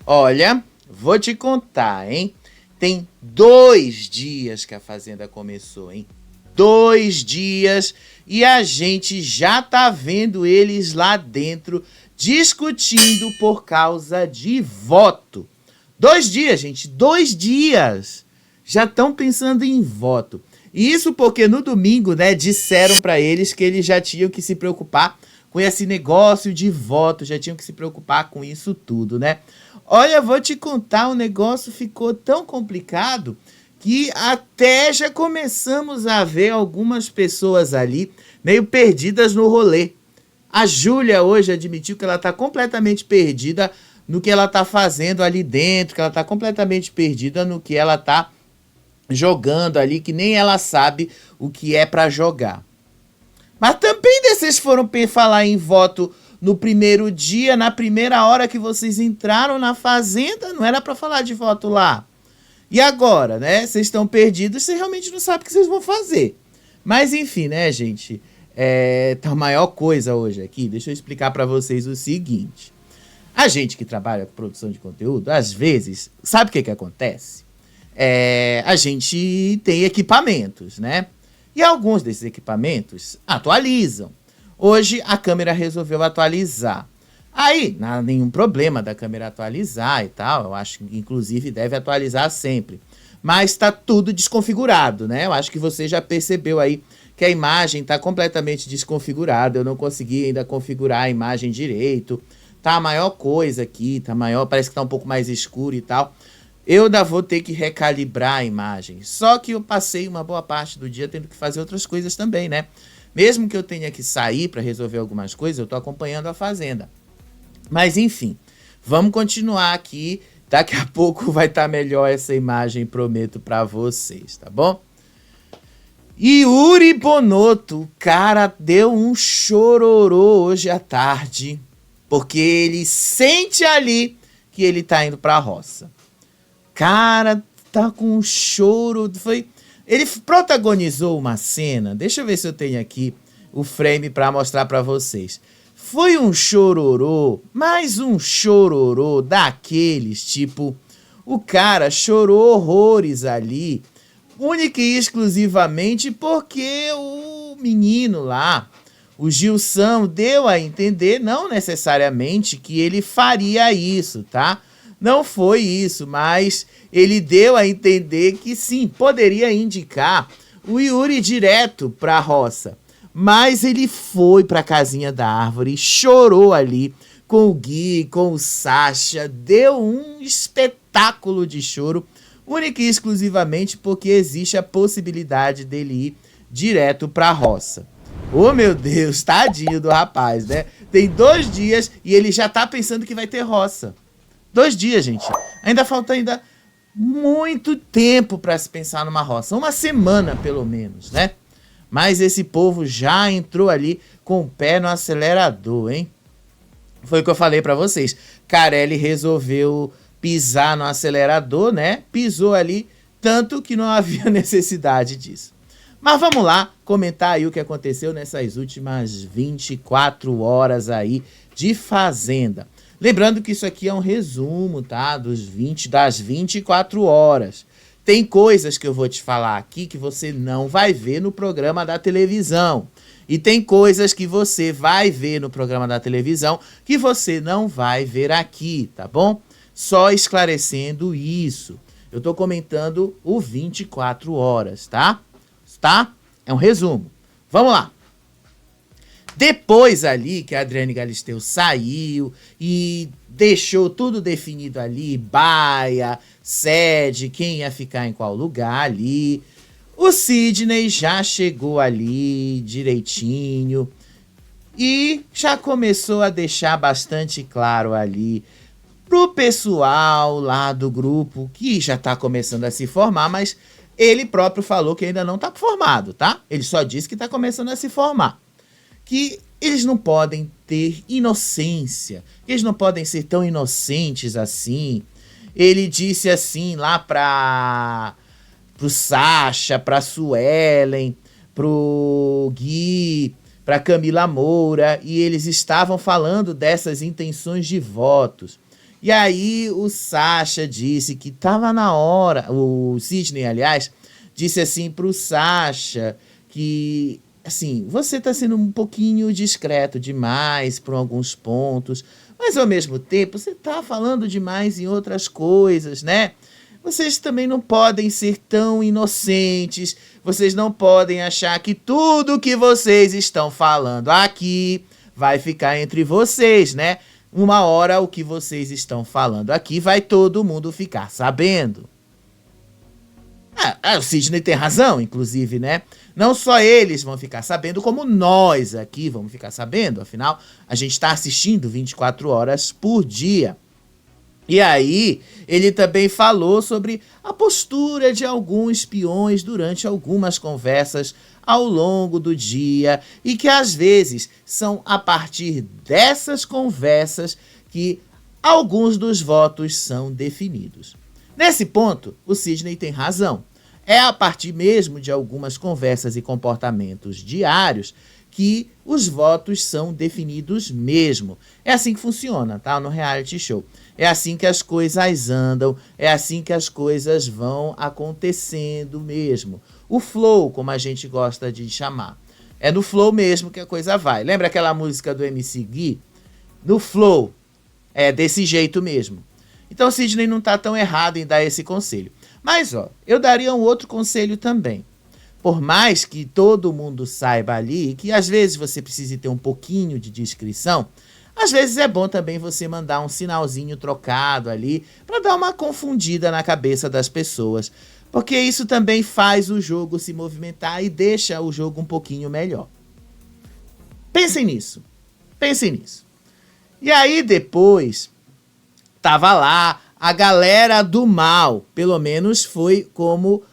Olha, vou te contar, hein? Tem 2 dias que a Fazenda começou, hein? 2 dias e a gente já tá vendo eles lá dentro discutindo por causa de voto. 2 dias, gente, 2 dias. Já estão pensando em voto. E isso porque no domingo, né, disseram para eles que eles já tinham que se preocupar com esse negócio de voto, já tinham que se preocupar com isso tudo, né? Olha, vou te contar, o negócio ficou tão complicado que até já começamos a ver algumas pessoas ali meio perdidas no rolê. A Júlia hoje admitiu que ela está completamente perdida no que ela está fazendo ali dentro, que ela está completamente perdida no que ela está jogando ali, que nem ela sabe o que é para jogar. Mas também vocês foram falar em voto no primeiro dia, na primeira hora que vocês entraram na Fazenda, não era para falar de voto lá. E agora, né? Vocês estão perdidos, vocês realmente não sabem o que vocês vão fazer. Mas enfim, né, gente? Tá a maior coisa hoje aqui. Deixa eu explicar para vocês o seguinte. A gente que trabalha com produção de conteúdo, às vezes, sabe o que acontece? A gente tem equipamentos, né? E alguns desses equipamentos atualizam. Hoje a câmera resolveu atualizar. Aí, não há nenhum problema da câmera atualizar e tal. Eu acho que, inclusive, deve atualizar sempre. Mas está tudo desconfigurado, né? Eu acho que você já percebeu aí que a imagem está completamente desconfigurada. Eu não consegui ainda configurar a imagem direito. Tá a maior coisa aqui, tá maior, parece que tá um pouco mais escuro e tal. Eu ainda vou ter que recalibrar a imagem. Só que eu passei uma boa parte do dia tendo que fazer outras coisas também, né? Mesmo que eu tenha que sair para resolver algumas coisas, eu tô acompanhando a Fazenda. Mas enfim, vamos continuar aqui. Daqui a pouco vai estar melhor essa imagem, prometo para vocês, tá bom? Yuri Bonotto, o cara deu um chororô hoje à tarde, porque ele sente ali que ele tá indo pra roça. Cara, tá com um choro. Ele protagonizou uma cena. Deixa eu ver se eu tenho aqui o frame para mostrar para vocês. Foi um chororô, mais um chororô daqueles, tipo, o cara chorou horrores ali, única e exclusivamente porque o menino lá, o Gilson, deu a entender, não necessariamente que ele faria isso, tá? Não foi isso, mas ele deu a entender que sim, poderia indicar o Yuri direto para a roça. Mas ele foi para a casinha da árvore, chorou ali com o Gui, com o Sasha, deu um espetáculo de choro, única e exclusivamente porque existe a possibilidade dele ir direto para a roça. Oh, meu Deus, tadinho do rapaz, né? Tem 2 dias e ele já tá pensando que vai ter roça. 2 dias, gente. Ainda falta muito tempo para se pensar numa roça. 1 semana, pelo menos, né? Mas esse povo já entrou ali com o pé no acelerador, hein? Foi o que eu falei para vocês. Carelli resolveu pisar no acelerador, né? Pisou ali, tanto que não havia necessidade disso. Mas vamos lá comentar aí o que aconteceu nessas últimas 24 horas aí de Fazenda. Lembrando que isso aqui é um resumo, tá? Das 24 horas. Tem coisas que eu vou te falar aqui que você não vai ver no programa da televisão. E tem coisas que você vai ver no programa da televisão que você não vai ver aqui, tá bom? Só esclarecendo isso. Eu tô comentando o 24 horas, tá? Tá? É um resumo. Vamos lá. Depois ali que a Adriane Galisteu saiu e deixou tudo definido ali, baia, sede, quem ia ficar em qual lugar ali, o Sidney já chegou ali direitinho e já começou a deixar bastante claro ali pro pessoal lá do grupo, que já tá começando a se formar, mas ele próprio falou que ainda não tá formado, tá? Ele só disse que tá começando a se formar. Que eles não podem ter inocência, que eles não podem ser tão inocentes assim. Ele disse assim lá pro Sasha, pra Suelen, pro Gui, pra Camila Moura, e eles estavam falando dessas intenções de votos. E aí o Sasha disse que estava na hora, o Sidney, aliás, disse assim pro Sasha que, assim, você está sendo um pouquinho discreto demais por alguns pontos, mas ao mesmo tempo você está falando demais em outras coisas, né? Vocês também não podem ser tão inocentes, vocês não podem achar que tudo que vocês estão falando aqui vai ficar entre vocês, né? Uma hora o que vocês estão falando aqui vai todo mundo ficar sabendo. O Sidney tem razão, inclusive, né? Não só eles vão ficar sabendo, como nós aqui vamos ficar sabendo. Afinal, a gente está assistindo 24 horas por dia. E aí, ele também falou sobre a postura de alguns espiões durante algumas conversas ao longo do dia e que às vezes são a partir dessas conversas que alguns dos votos são definidos. Nesse ponto, o Sidney tem razão. É a partir mesmo de algumas conversas e comportamentos diários que os votos são definidos mesmo. É assim que funciona, tá? No reality show. É assim que as coisas andam, é assim que as coisas vão acontecendo mesmo. O flow, como a gente gosta de chamar. É no flow mesmo que a coisa vai. Lembra aquela música do MC Gui? No flow. É desse jeito mesmo. Então o Sidney não está tão errado em dar esse conselho. Mas, eu daria um outro conselho também. Por mais que todo mundo saiba ali que às vezes você precisa ter um pouquinho de discrição, às vezes é bom também você mandar um sinalzinho trocado ali para dar uma confundida na cabeça das pessoas. Porque isso também faz o jogo se movimentar e deixa o jogo um pouquinho melhor. Pensem nisso. Pensem nisso. E aí depois, tava lá a galera do mal. Pelo menos foi como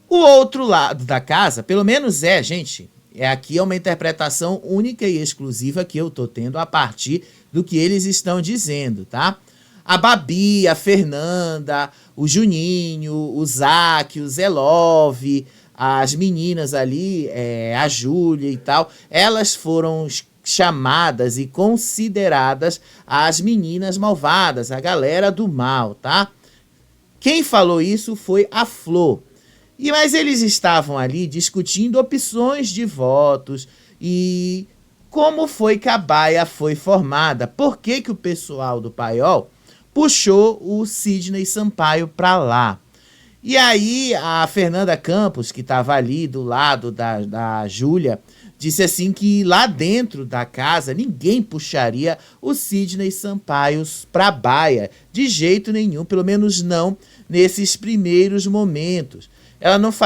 o outro lado da casa. Pelo menos gente. Aqui é uma interpretação única e exclusiva que eu tô tendo a partir do que eles estão dizendo, tá? A Babi, a Fernanda, o Juninho, o Zac, o Zelov, as meninas ali, a Júlia e tal, elas foram chamadas e consideradas as meninas malvadas, a galera do mal, tá? Quem falou isso foi a Flor. Mas eles estavam ali discutindo opções de votos e como foi que a baia foi formada. Por que que o pessoal do Paiol puxou o Sidney Sampaio para lá? E aí a Fernanda Campos, que estava ali do lado da Júlia, disse assim que lá dentro da casa ninguém puxaria o Sidney Sampaio para a baia, de jeito nenhum, pelo menos não nesses primeiros momentos.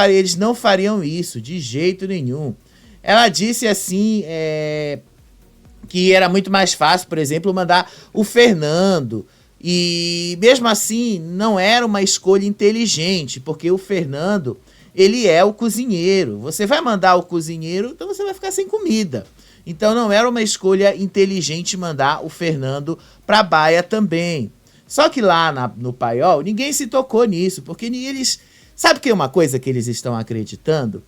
Eles não fariam isso, de jeito nenhum. Ela disse assim, que era muito mais fácil, por exemplo, mandar o Fernando. E mesmo assim, não era uma escolha inteligente, porque o Fernando, ele é o cozinheiro. Você vai mandar o cozinheiro, então você vai ficar sem comida. Então não era uma escolha inteligente mandar o Fernando para a baia também. Só que lá no Paiol, ninguém se tocou nisso, porque eles... Sabe que é uma coisa que eles estão acreditando?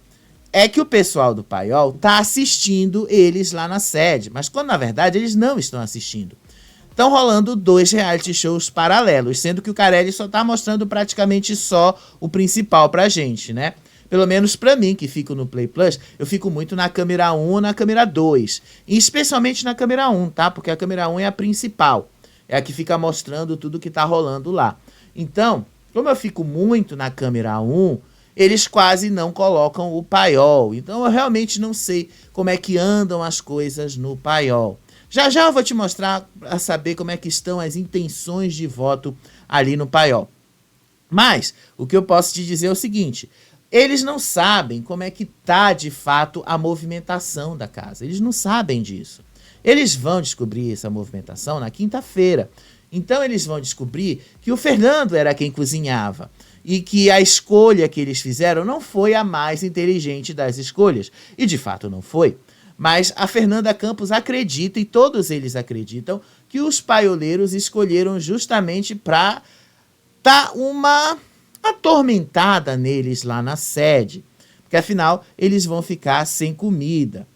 É que o pessoal do Paiol tá assistindo eles lá na sede, mas quando na verdade eles não estão assistindo. Estão rolando 2 reality shows paralelos, sendo que o Carelli só tá mostrando praticamente só o principal pra gente, né? Pelo menos pra mim, que fico no Play Plus, eu fico muito na câmera 1 ou na câmera 2. E especialmente na câmera 1, tá? Porque a câmera 1 é a principal. É a que fica mostrando tudo que tá rolando lá. Então, como eu fico muito na câmera 1, eles quase não colocam o Paiol. Então eu realmente não sei como é que andam as coisas no Paiol. Já já eu vou te mostrar para saber como é que estão as intenções de voto ali no Paiol. Mas o que eu posso te dizer é o seguinte: eles não sabem como é que tá de fato a movimentação da casa. Eles não sabem disso. Eles vão descobrir essa movimentação na quinta-feira. Então eles vão descobrir que o Fernando era quem cozinhava e que a escolha que eles fizeram não foi a mais inteligente das escolhas. E de fato não foi. Mas a Fernanda Campos acredita, e todos eles acreditam, que os paioleiros escolheram justamente para dar uma atormentada neles lá na sede. Porque afinal eles vão ficar sem comida.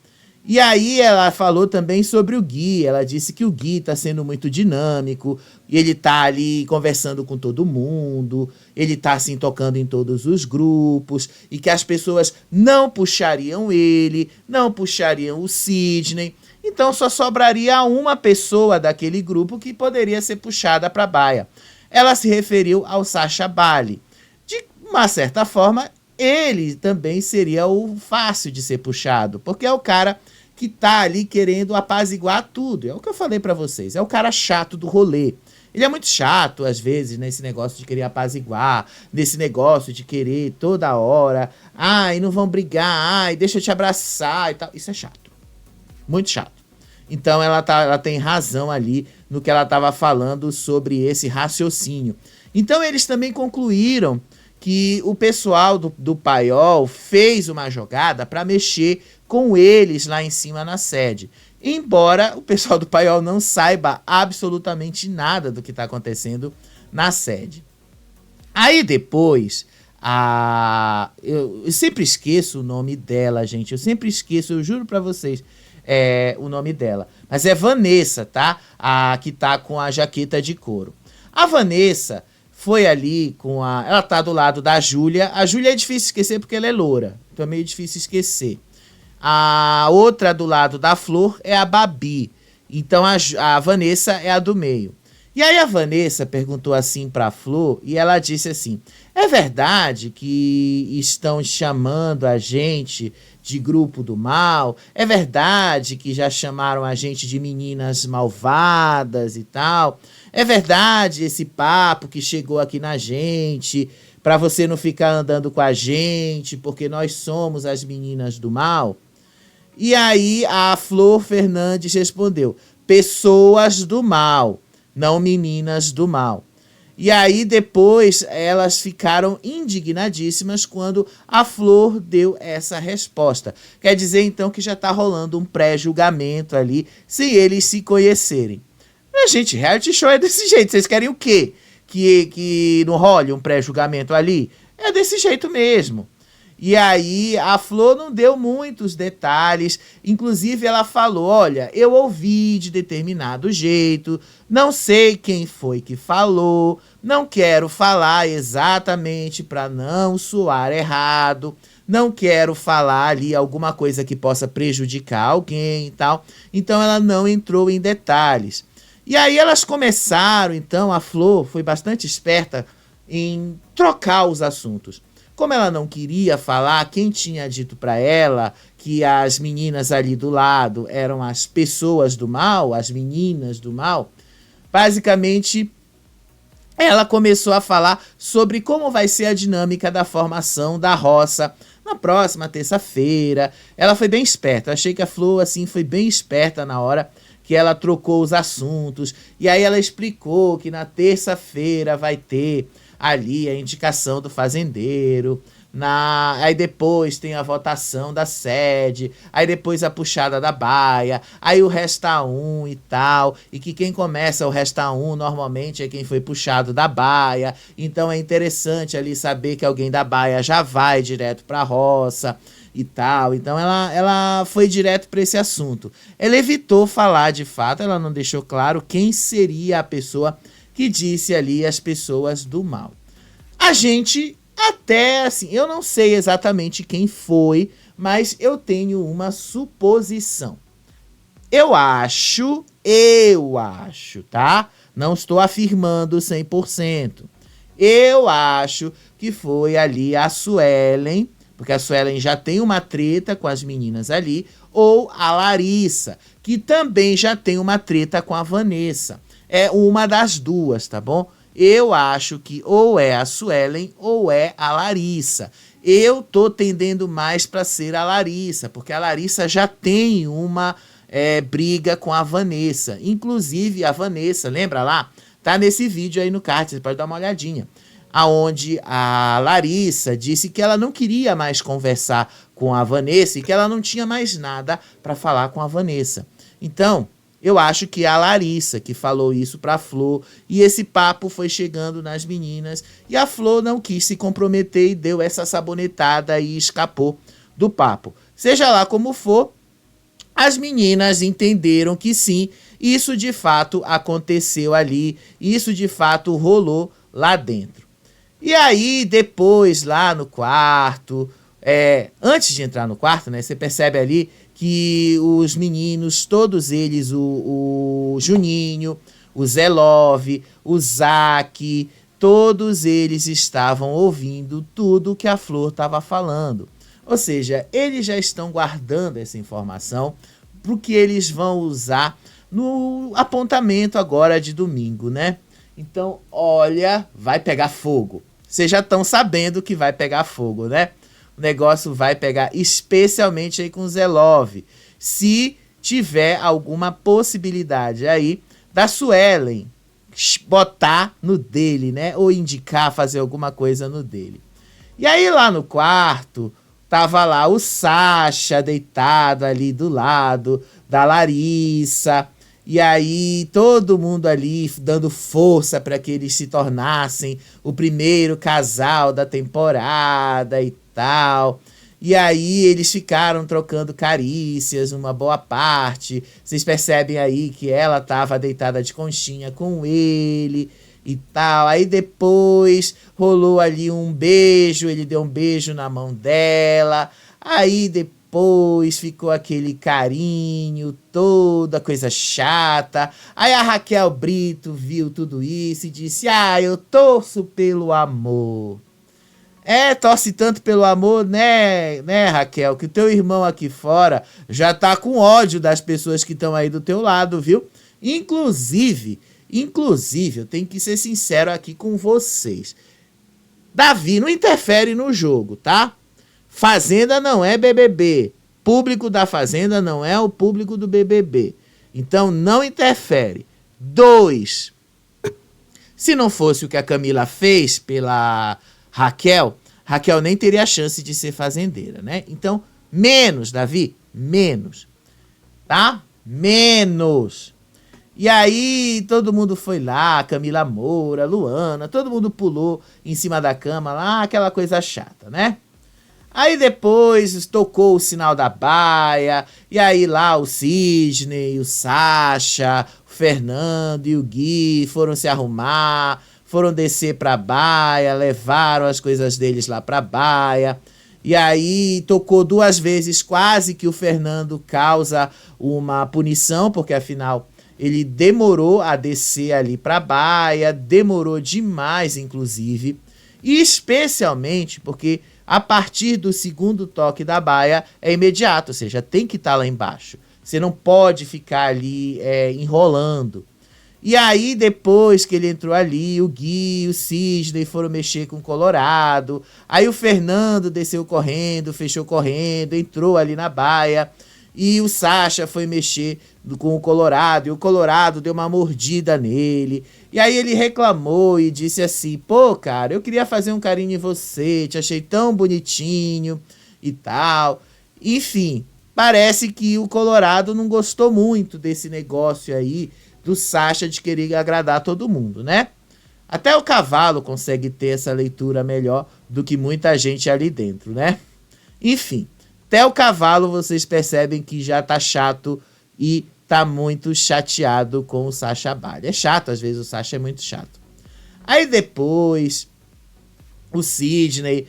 E aí ela falou também sobre o Gui, ela disse que o Gui está sendo muito dinâmico, e ele tá ali conversando com todo mundo, ele tá assim tocando em todos os grupos, e que as pessoas não puxariam ele, não puxariam o Sidney, então só sobraria uma pessoa daquele grupo que poderia ser puxada para a baia. Ela se referiu ao Sacha Bali. De uma certa forma, ele também seria o fácil de ser puxado, porque é o cara que tá ali querendo apaziguar tudo. É o que eu falei pra vocês, é o cara chato do rolê. Ele é muito chato, às vezes, nesse negócio de querer apaziguar, nesse negócio de querer toda hora, ai, não vão brigar, ai, deixa eu te abraçar e tal. Isso é chato, muito chato. Então ela tem razão ali no que ela estava falando sobre esse raciocínio. Então eles também concluíram que o pessoal do Paiol fez uma jogada para mexer com eles lá em cima na sede. Embora o pessoal do Paiol não saiba absolutamente nada do que está acontecendo na sede. Aí depois, eu sempre esqueço o nome dela, gente. Eu sempre esqueço, eu juro para vocês, o nome dela. Mas é Vanessa, tá? A que tá com a jaqueta de couro. A Vanessa foi ali com a... Ela tá do lado da Júlia. A Júlia é difícil esquecer porque ela é loura. Então é meio difícil esquecer. A outra do lado da Flor é a Babi. Então a Vanessa é a do meio. E aí a Vanessa perguntou assim pra Flor e ela disse assim: é verdade que estão chamando a gente de grupo do mal? É verdade que já chamaram a gente de meninas malvadas e tal? É verdade esse papo que chegou aqui na gente pra você não ficar andando com a gente porque nós somos as meninas do mal? E aí a Flor Fernandes respondeu: pessoas do mal, não meninas do mal. E aí depois elas ficaram indignadíssimas quando a Flor deu essa resposta. Quer dizer então que já tá rolando um pré-julgamento ali, se eles se conhecerem. Mas gente, reality show é desse jeito, vocês querem o quê? Que não role um pré-julgamento ali? É desse jeito mesmo. E aí a Flor não deu muitos detalhes, inclusive ela falou: olha, eu ouvi de determinado jeito, não sei quem foi que falou, não quero falar exatamente para não soar errado, não quero falar ali alguma coisa que possa prejudicar alguém e tal. Então ela não entrou em detalhes. E aí elas começaram, então a Flor foi bastante esperta em trocar os assuntos. Como ela não queria falar quem tinha dito para ela que as meninas ali do lado eram as pessoas do mal, as meninas do mal, basicamente ela começou a falar sobre como vai ser a dinâmica da formação da roça na próxima terça-feira. Ela foi bem esperta, eu achei que a Flor assim foi bem esperta na hora que ela trocou os assuntos, e aí ela explicou que na terça-feira vai ter ali a indicação do fazendeiro, aí depois tem a votação da sede, aí depois a puxada da baia, aí o resta um e tal, e que quem começa o resta um normalmente é quem foi puxado da baia, então é interessante ali saber que alguém da baia já vai direto pra roça e tal. Então ela foi direto para esse assunto. Ela evitou falar de fato, ela não deixou claro quem seria a pessoa que disse ali as pessoas do mal. A gente até assim, eu não sei exatamente quem foi, mas eu tenho uma suposição. Eu acho, tá? Não estou afirmando 100%. Eu acho que foi ali a Suelen, porque a Suelen já tem uma treta com as meninas ali, ou a Larissa, que também já tem uma treta com a Vanessa. É uma das duas, tá bom? Eu acho que ou é a Suelen ou é a Larissa. Eu tô tendendo mais para ser a Larissa, porque a Larissa já tem uma briga com a Vanessa. Inclusive a Vanessa, lembra lá? Tá nesse vídeo aí no card, você pode dar uma olhadinha. Aonde a Larissa disse que ela não queria mais conversar com a Vanessa e que ela não tinha mais nada para falar com a Vanessa. Então, eu acho que é a Larissa que falou isso pra Flor e esse papo foi chegando nas meninas e a Flor não quis se comprometer e deu essa sabonetada e escapou do papo. Seja lá como for, As meninas entenderam que sim, isso de fato aconteceu ali, isso de fato rolou lá dentro. E aí, depois, lá no quarto, antes de entrar no quarto, né, você percebe ali que os meninos, todos eles, o Juninho, o Zelov, o Zack, todos eles estavam ouvindo tudo que a Flor estava falando. Ou seja, eles já estão guardando essa informação para o que eles vão usar no apontamento agora de domingo, né? Então, olha, vai pegar fogo. Vocês já estão sabendo que vai pegar fogo, né? O negócio vai pegar, especialmente aí com o Zelov. Se tiver alguma possibilidade aí da Suelen botar no dele, né? Ou indicar fazer alguma coisa no dele. E aí lá no quarto, tava lá o Sasha deitado ali do lado da Larissa. E aí todo mundo ali dando força para que eles se tornassem o primeiro casal da temporada e tal. E aí eles ficaram trocando carícias uma boa parte. Vocês percebem aí que ela tava deitada de conchinha com ele e tal. Aí depois rolou ali um beijo, ele deu um beijo na mão dela. Aí depois ficou aquele carinho, toda coisa chata. Aí a Raquel Brito viu tudo isso e disse: ah, eu torço pelo amor. Torce tanto pelo amor, né, Raquel, que o teu irmão aqui fora já tá com ódio das pessoas que estão aí do teu lado, viu? Inclusive, eu tenho que ser sincero aqui com vocês. Davi não interfere no jogo, tá? Fazenda não é BBB. Público da Fazenda não é o público do BBB. Então não interfere. 2. Se não fosse o que a Camila fez pela Raquel nem teria a chance de ser fazendeira, né? Então, menos, Davi, menos, tá? Menos. E aí, todo mundo foi lá, Camila Moura, Luana, todo mundo pulou em cima da cama lá, aquela coisa chata, né? Aí depois tocou o sinal da baia, e aí lá o Sidney, o Sasha, o Fernando e o Gui foram se arrumar, foram descer pra baia, levaram as coisas deles lá pra baia. E aí tocou 2 vezes, quase que o Fernando causa uma punição, porque afinal ele demorou a descer ali pra baia, demorou demais inclusive, e especialmente porque a partir do 2º toque da baia é imediato, ou seja, tem que estar lá embaixo. Você não pode ficar ali enrolando. E aí, depois que ele entrou ali, o Gui e o Sidney foram mexer com o Colorado. Aí o Fernando desceu correndo, fechou correndo, entrou ali na baia. E o Sasha foi mexer com o Colorado, e o Colorado deu uma mordida nele. E aí ele reclamou e disse assim: pô, cara, eu queria fazer um carinho em você, te achei tão bonitinho e tal. Enfim, parece que o Colorado não gostou muito desse negócio aí do Sasha de querer agradar todo mundo, né? Até o Cavalo consegue ter essa leitura melhor do que muita gente ali dentro, né? Enfim, até o Cavalo vocês percebem que já tá chato e tá muito chateado com o Sasha Bali. É chato, às vezes o Sasha é muito chato. Aí depois, o Sidney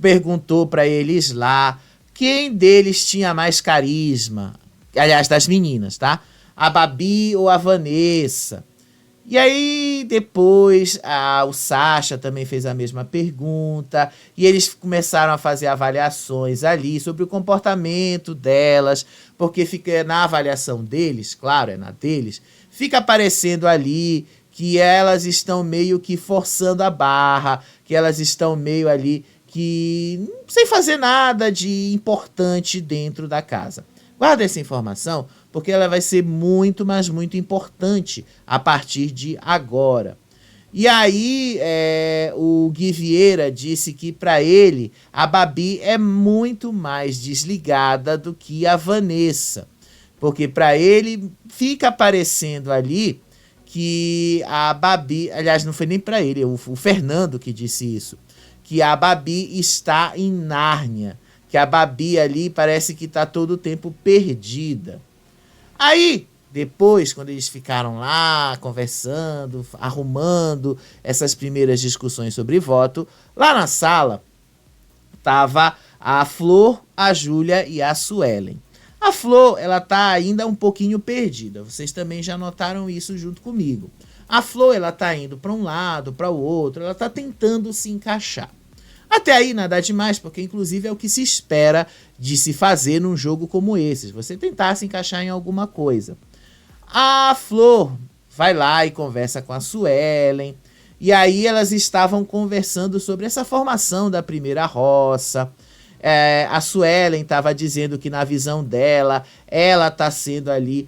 perguntou pra eles lá quem deles tinha mais carisma. Aliás, das meninas, tá? A Babi ou a Vanessa. E aí depois o Sasha também fez a mesma pergunta e eles começaram a fazer avaliações ali sobre o comportamento delas, porque fica na avaliação deles, claro, é na deles, fica aparecendo ali que elas estão meio que forçando a barra, que elas estão meio ali que sem fazer nada de importante dentro da casa. Guarda essa informação, porque ela vai ser muito, mas muito importante a partir de agora. E aí, o Gui Vieira disse que para ele, a Babi é muito mais desligada do que a Vanessa. Porque para ele, fica aparecendo ali que a Babi... Aliás, não foi nem para ele, o Fernando que disse isso. Que a Babi está em Nárnia. que a Babi ali parece que tá todo o tempo perdida. Aí, depois, quando eles ficaram lá conversando, arrumando essas primeiras discussões sobre voto, lá na sala tava a Flor, a Júlia e a Suelen. A Flor, ela tá ainda um pouquinho perdida. Vocês também já notaram isso junto comigo. A Flor, ela tá indo para um lado, para o outro, ela tá tentando se encaixar. Até aí nada demais, porque inclusive é o que se espera de se fazer num jogo como esse, você tentar se encaixar em alguma coisa. A Flor vai lá e conversa com a Suelen, e aí elas estavam conversando sobre essa formação da primeira roça. A Suelen estava dizendo que na visão dela, ela está sendo ali,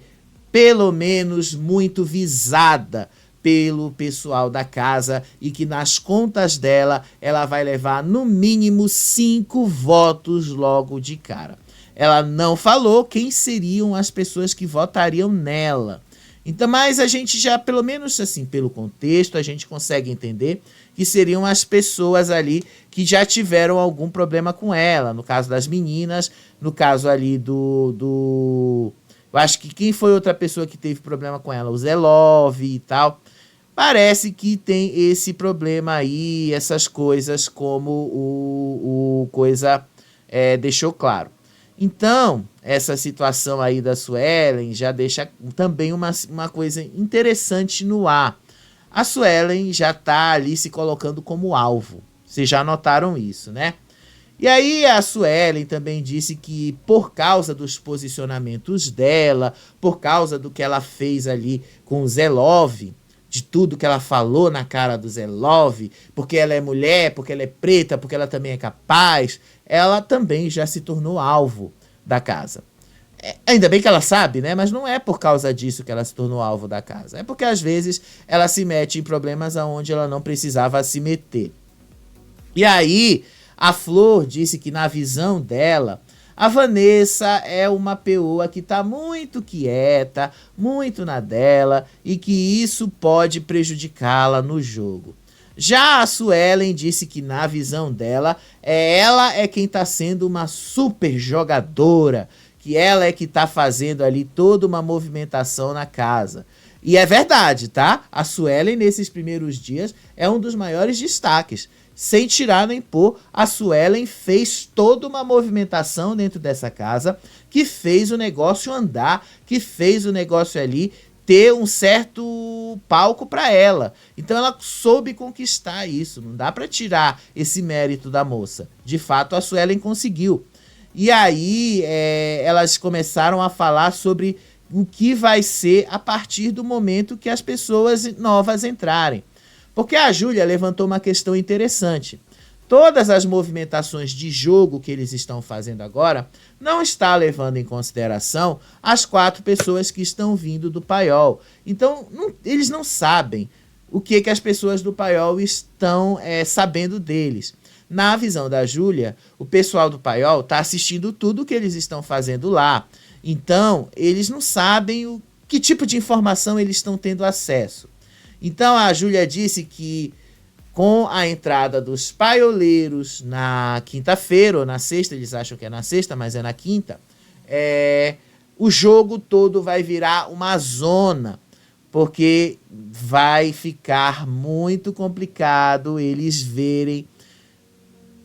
pelo menos, muito visada pelo pessoal da casa e que nas contas dela, ela vai levar no mínimo 5 votos logo de cara. Ela não falou quem seriam as pessoas que votariam nela. Então, mas a gente já, pelo menos assim, pelo contexto, a gente consegue entender que seriam as pessoas ali que já tiveram algum problema com ela. No caso das meninas, no caso ali eu acho que quem foi outra pessoa que teve problema com ela? O Zelov e tal. Parece que tem esse problema aí, essas coisas, como o coisa deixou claro. Então, essa situação aí da Suelen já deixa também uma coisa interessante no ar. A Suelen já está ali se colocando como alvo. Vocês já notaram isso, né? E aí a Suelen também disse que por causa dos posicionamentos dela, por causa do que ela fez ali com o Zelov, de tudo que ela falou na cara do Zelov, porque ela é mulher, porque ela é preta, porque ela também é capaz, ela também já se tornou alvo da casa. Ainda bem que ela sabe, né? Mas não é por causa disso que ela se tornou alvo da casa. É porque às vezes ela se mete em problemas onde ela não precisava se meter. E aí, a Flor disse que na visão dela, a Vanessa é uma peoa que está muito quieta, muito na dela, e que isso pode prejudicá-la no jogo. Já a Suelen disse que na visão dela, ela é quem está sendo uma super jogadora, que ela é que está fazendo ali toda uma movimentação na casa. E é verdade, tá? A Suelen nesses primeiros dias é um dos maiores destaques. Sem tirar nem pôr, a Suelen fez toda uma movimentação dentro dessa casa que fez o negócio andar, que fez o negócio ali ter um certo palco para ela. Então ela soube conquistar isso, não dá para tirar esse mérito da moça. De fato, a Suelen conseguiu. E aí elas começaram a falar sobre o que vai ser a partir do momento que as pessoas novas entrarem. Porque a Júlia levantou uma questão interessante. Todas as movimentações de jogo que eles estão fazendo agora não está levando em consideração as 4 pessoas que estão vindo do paiol. Então, eles não sabem o que as pessoas do paiol estão sabendo deles. Na visão da Júlia, o pessoal do paiol está assistindo tudo o que eles estão fazendo lá. Então, eles não sabem que tipo de informação eles estão tendo acesso. Então a Júlia disse que com a entrada dos paioleiros na quinta-feira ou na sexta, eles acham que é na sexta, mas é na quinta, o jogo todo vai virar uma zona, porque vai ficar muito complicado eles verem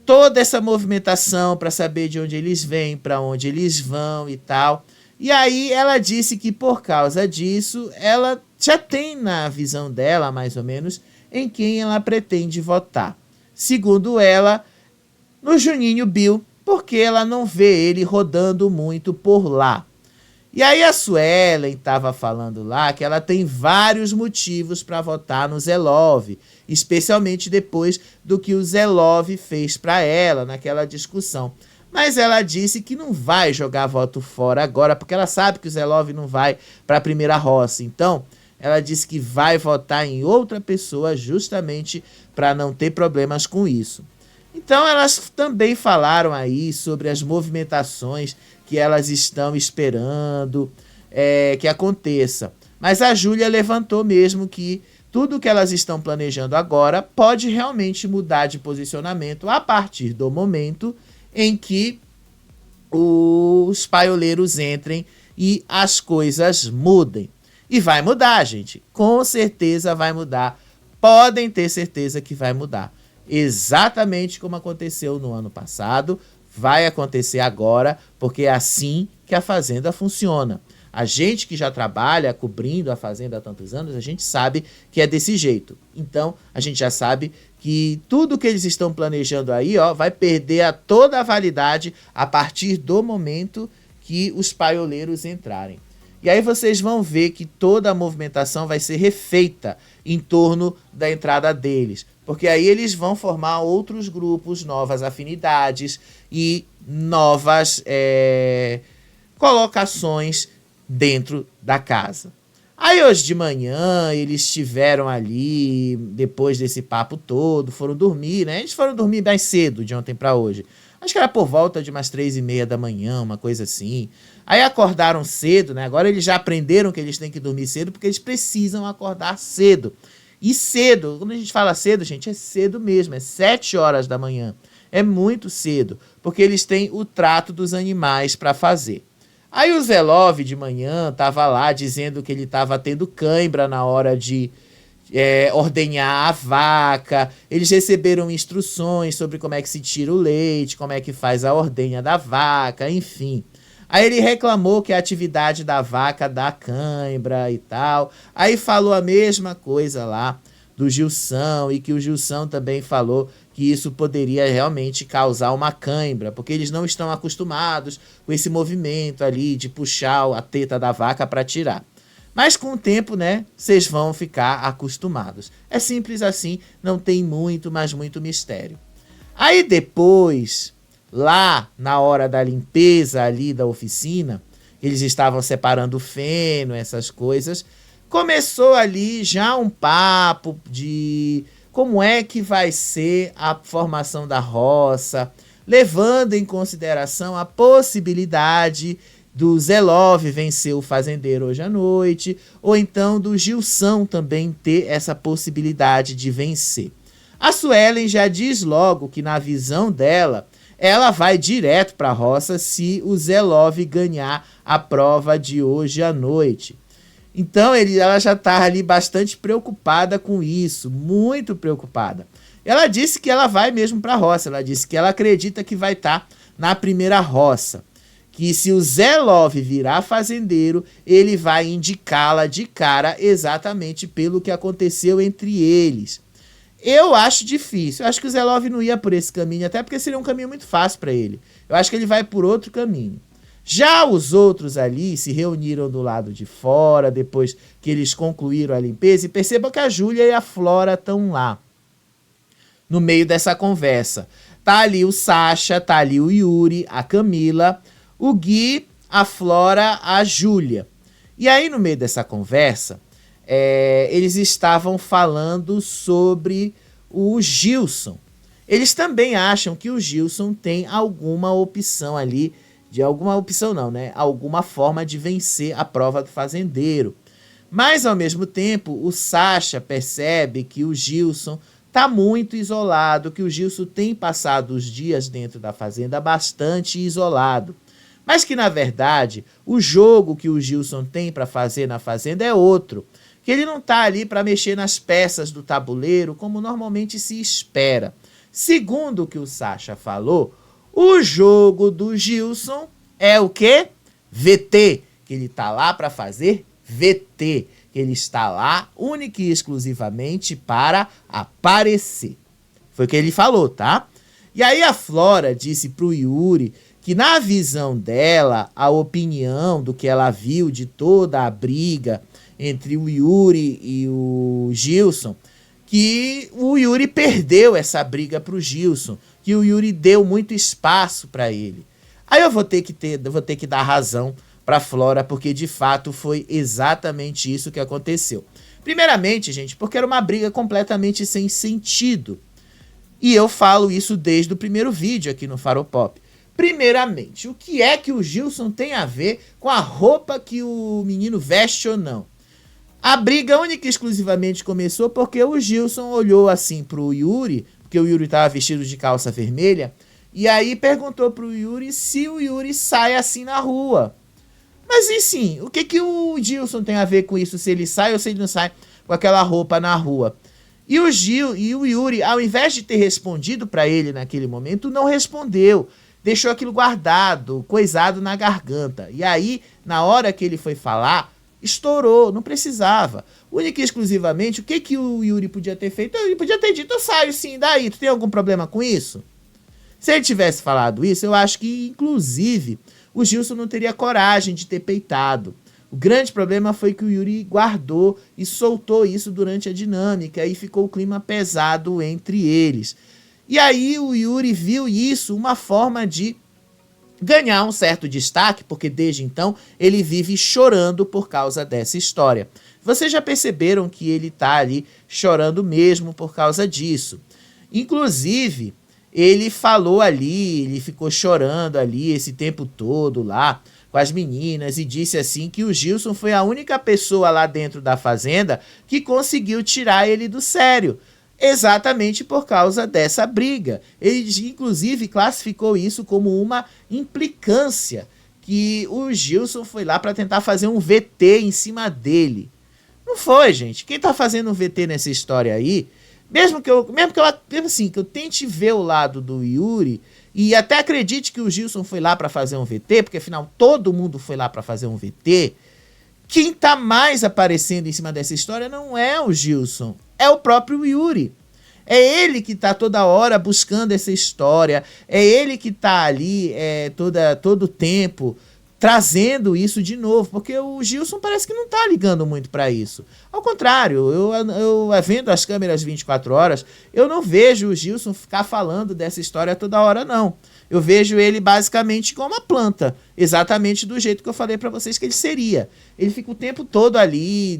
toda essa movimentação para saber de onde eles vêm, para onde eles vão e tal. E aí ela disse que por causa disso, ela já tem na visão dela, mais ou menos, em quem ela pretende votar. Segundo ela, no Juninho Bill, porque ela não vê ele rodando muito por lá. E aí a Suelen estava falando lá que ela tem vários motivos para votar no Zelov, especialmente depois do que o Zelov fez para ela naquela discussão. Mas ela disse que não vai jogar voto fora agora, porque ela sabe que o Zelov não vai para a primeira roça. Então, ela disse que vai votar em outra pessoa justamente para não ter problemas com isso. Então, elas também falaram aí sobre as movimentações que elas estão esperando que aconteça. Mas a Júlia levantou mesmo que tudo que elas estão planejando agora pode realmente mudar de posicionamento a partir do momento em que os paioleiros entrem e as coisas mudem. E vai mudar, gente. Com certeza vai mudar. Podem ter certeza que vai mudar. Exatamente como aconteceu no ano passado, vai acontecer agora, porque é assim que a Fazenda funciona. A gente que já trabalha cobrindo a Fazenda há tantos anos, a gente sabe que é desse jeito. Então, a gente já sabe que tudo que eles estão planejando aí, ó, vai perder toda a validade a partir do momento que os paioleiros entrarem. E aí vocês vão ver que toda a movimentação vai ser refeita em torno da entrada deles. Porque aí eles vão formar outros grupos, novas afinidades e novas colocações dentro da casa. Aí hoje de manhã eles estiveram ali, depois desse papo todo, foram dormir, né? Eles foram dormir mais cedo de ontem para hoje. Acho que era por volta de umas 3h30 da manhã, uma coisa assim. Aí acordaram cedo, né? Agora eles já aprenderam que eles têm que dormir cedo porque eles precisam acordar cedo. E cedo, quando a gente fala cedo, gente, é cedo mesmo, é 7 horas da manhã. É muito cedo, porque eles têm o trato dos animais para fazer. Aí o Zelov de manhã estava lá dizendo que ele estava tendo cãibra na hora de ordenhar a vaca. Eles receberam instruções sobre como é que se tira o leite, como é que faz a ordenha da vaca, enfim. Aí ele reclamou que a atividade da vaca dá cãibra e tal. Aí falou a mesma coisa lá do Gilson, e que o Gilson também falou que isso poderia realmente causar uma cãibra, porque eles não estão acostumados com esse movimento ali de puxar a teta da vaca para tirar. Mas com o tempo, né, vocês vão ficar acostumados. É simples assim, não tem muito, mas muito mistério. Aí depois, lá na hora da limpeza ali da oficina, eles estavam separando o feno, essas coisas, começou ali já um papo de como é que vai ser a formação da roça, levando em consideração a possibilidade do Zelov vencer o fazendeiro hoje à noite, ou então do Gilson também ter essa possibilidade de vencer. A Suelen já diz logo que na visão dela, ela vai direto para a roça se o Zelov ganhar a prova de hoje à noite. Então ela já está ali bastante preocupada com isso, muito preocupada. Ela disse que ela vai mesmo para a roça, ela disse que ela acredita que vai estar na primeira roça. Que se o Zelov virar fazendeiro, ele vai indicá-la de cara exatamente pelo que aconteceu entre eles. Eu acho difícil, eu acho que o Zelov não ia por esse caminho, até porque seria um caminho muito fácil para ele. Eu acho que ele vai por outro caminho. Já os outros ali se reuniram do lado de fora, depois que eles concluíram a limpeza, e percebam que a Júlia e a Flora estão lá, no meio dessa conversa. Tá ali o Sasha, tá ali o Yuri, a Camila, o Gui, a Flora, a Júlia. E aí, no meio dessa conversa, eles estavam falando sobre o Gilson. Eles também acham que o Gilson tem alguma opção ali, alguma forma de vencer a prova do fazendeiro. Mas, ao mesmo tempo, o Sasha percebe que o Gilson está muito isolado, que o Gilson tem passado os dias dentro da fazenda bastante isolado. Mas que, na verdade, o jogo que o Gilson tem para fazer na fazenda é outro. Que ele não está ali para mexer nas peças do tabuleiro como normalmente se espera. Segundo o que o Sasha falou, o jogo do Gilson é o quê? VT, que ele está lá para fazer VT, que ele está lá única e exclusivamente para aparecer. Foi o que ele falou, tá? E aí a Flora disse pro Yuri que na visão dela, a opinião do que ela viu de toda a briga entre o Yuri e o Gilson, que o Yuri perdeu essa briga pro Gilson, que o Yuri deu muito espaço para ele. Aí eu vou ter que dar razão para Flora, porque de fato foi exatamente isso que aconteceu. Primeiramente, gente, porque era uma briga completamente sem sentido. E eu falo isso desde o primeiro vídeo aqui no Faropop. Primeiramente, o que é que o Gilson tem a ver com a roupa que o menino veste ou não? A briga única e exclusivamente começou porque o Gilson olhou assim pro Yuri, porque o Yuri estava vestido de calça vermelha, E aí perguntou pro Yuri se o Yuri sai assim na rua. Mas e sim, o que que o Gilson tem a ver com isso, se ele sai ou se ele não sai com aquela roupa na rua? E o Yuri, ao invés de ter respondido para ele naquele momento, não respondeu. Deixou aquilo guardado, coisado na garganta. E aí, na hora que ele foi falar, estourou, não precisava. Única e exclusivamente, o que que o Yuri podia ter feito? Ele podia ter dito, eu saio sim, daí, tu tem algum problema com isso? Se ele tivesse falado isso, eu acho que, inclusive, o Gilson não teria coragem de ter peitado. O grande problema foi que o Yuri guardou e soltou isso durante a dinâmica e ficou o clima pesado entre eles. E aí o Yuri viu isso uma forma de ganhar um certo destaque, porque desde então ele vive chorando por causa dessa história. Vocês já perceberam que ele tá ali chorando mesmo por causa disso. Inclusive, ele falou ali, ele ficou chorando ali esse tempo todo lá com as meninas e disse assim que o Gilson foi a única pessoa lá dentro da fazenda que conseguiu tirar ele do sério. Exatamente por causa dessa briga. Ele, inclusive, classificou isso como uma implicância, que o Gilson foi lá para tentar fazer um VT em cima dele. Não foi, gente. Quem tá fazendo um VT nessa história aí, mesmo que eu tente ver o lado do Yuri, e até acredite que o Gilson foi lá para fazer um VT, porque afinal todo mundo foi lá para fazer um VT, quem tá mais aparecendo em cima dessa história não é o Gilson, é o próprio Yuri. É ele que tá toda hora buscando essa história, é ele que tá ali todo tempo trazendo isso de novo, porque o Gilson parece que não tá ligando muito para isso. Ao contrário, eu vendo as câmeras 24 horas, eu não vejo o Gilson ficar falando dessa história toda hora, não. Eu vejo ele basicamente como uma planta, exatamente do jeito que eu falei para vocês que ele seria. Ele fica o tempo todo ali,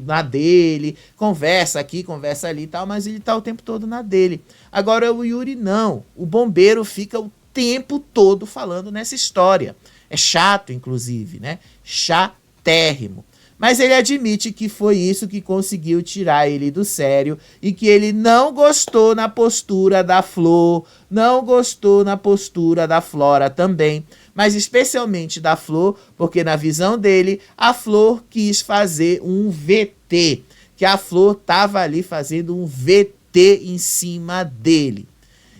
na dele, conversa aqui, conversa ali e tal, mas ele tá o tempo todo na dele. Agora o Yuri não, o bombeiro fica o tempo todo falando nessa história. É chato, inclusive, né? Chatérrimo. Mas ele admite que foi isso que conseguiu tirar ele do sério e que ele não gostou na postura da Flor, não gostou na postura da Flora também, mas especialmente da Flor, porque na visão dele, a Flor quis fazer um VT, que a Flor tava ali fazendo um VT em cima dele.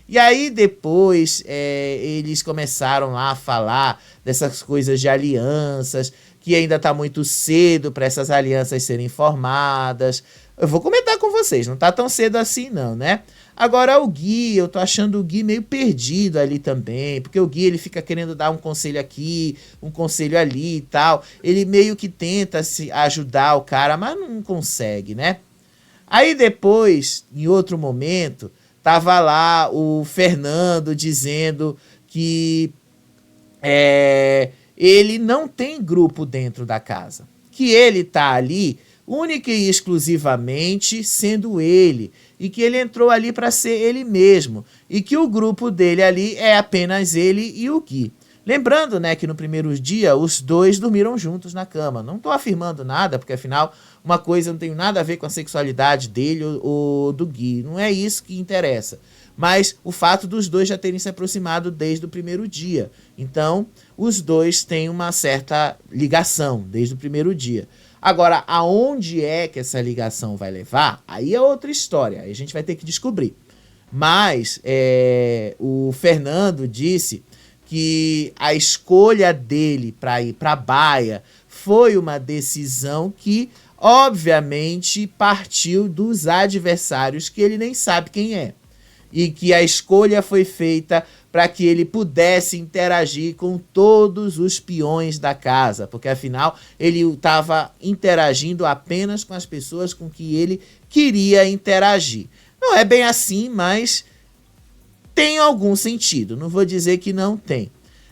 E aí depois eles começaram lá a falar dessas coisas de alianças, que ainda tá muito cedo para essas alianças serem formadas. Eu vou comentar com vocês, não tá tão cedo assim não, né? Agora o Gui, eu tô achando o Gui meio perdido ali também, porque o Gui ele fica querendo dar um conselho aqui, um conselho ali e tal. Ele meio que tenta se ajudar o cara, mas não consegue, né? Aí depois, em outro momento, tava lá o Fernando dizendo que ele não tem grupo dentro da casa. Que ele tá ali única e exclusivamente sendo ele. E que ele entrou ali para ser ele mesmo. E que o grupo dele ali é apenas ele e o Gui. Lembrando, né, que no primeiro dia os dois dormiram juntos na cama. Não tô afirmando nada, porque afinal uma coisa não tem nada a ver com a sexualidade dele ou do Gui. Não é isso que interessa. Mas o fato dos dois já terem se aproximado desde o primeiro dia. Então, os dois têm uma certa ligação desde o primeiro dia. Agora, aonde é que essa ligação vai levar? Aí é outra história, aí a gente vai ter que descobrir. Mas o Fernando disse que a escolha dele para ir para a Baia foi uma decisão que, obviamente, partiu dos adversários que ele nem sabe quem é. E que a escolha foi feita para que ele pudesse interagir com todos os peões da casa, porque afinal ele estava interagindo apenas com as pessoas com que ele queria interagir. Não é bem assim, mas tem algum sentido, não vou dizer que não tem.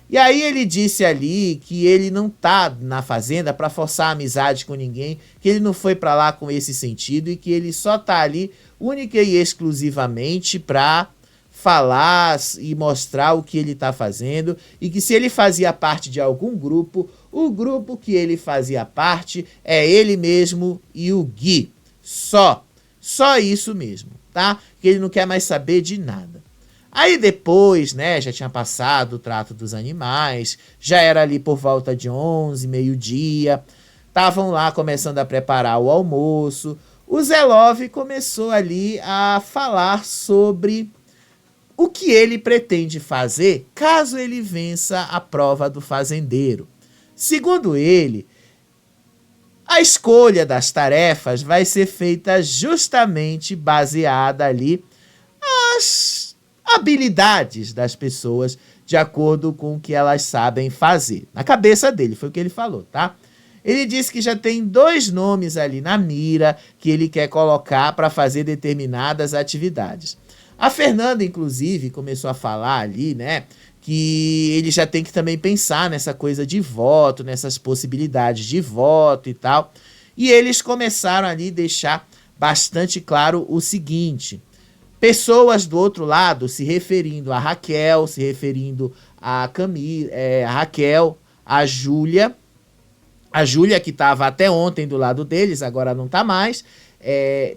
E aí ele disse ali que ele não tá na fazenda para forçar amizade com ninguém, que ele não foi para lá com esse sentido e que ele só tá ali única e exclusivamente para falar e mostrar o que ele está fazendo, e que se ele fazia parte de algum grupo, o grupo que ele fazia parte é ele mesmo e o Gui. Só isso mesmo, tá? Que ele não quer mais saber de nada. Aí depois, né, já tinha passado o trato dos animais, já era ali por volta de 11, meio-dia, estavam lá começando a preparar o almoço. O Zelov começou ali a falar sobre o que ele pretende fazer caso ele vença a prova do fazendeiro. Segundo ele, a escolha das tarefas vai ser feita justamente baseada ali nas habilidades das pessoas, de acordo com o que elas sabem fazer. Na cabeça dele, foi o que ele falou, tá? Ele disse que já tem 2 nomes ali na mira que ele quer colocar para fazer determinadas atividades. A Fernanda, inclusive, começou a falar ali, né, que ele já tem que também pensar nessa coisa de voto, nessas possibilidades de voto e tal. E eles começaram ali a deixar bastante claro o seguinte: pessoas do outro lado se referindo a Raquel, se referindo a Camila, a Raquel, a Júlia que estava até ontem do lado deles, agora não está mais,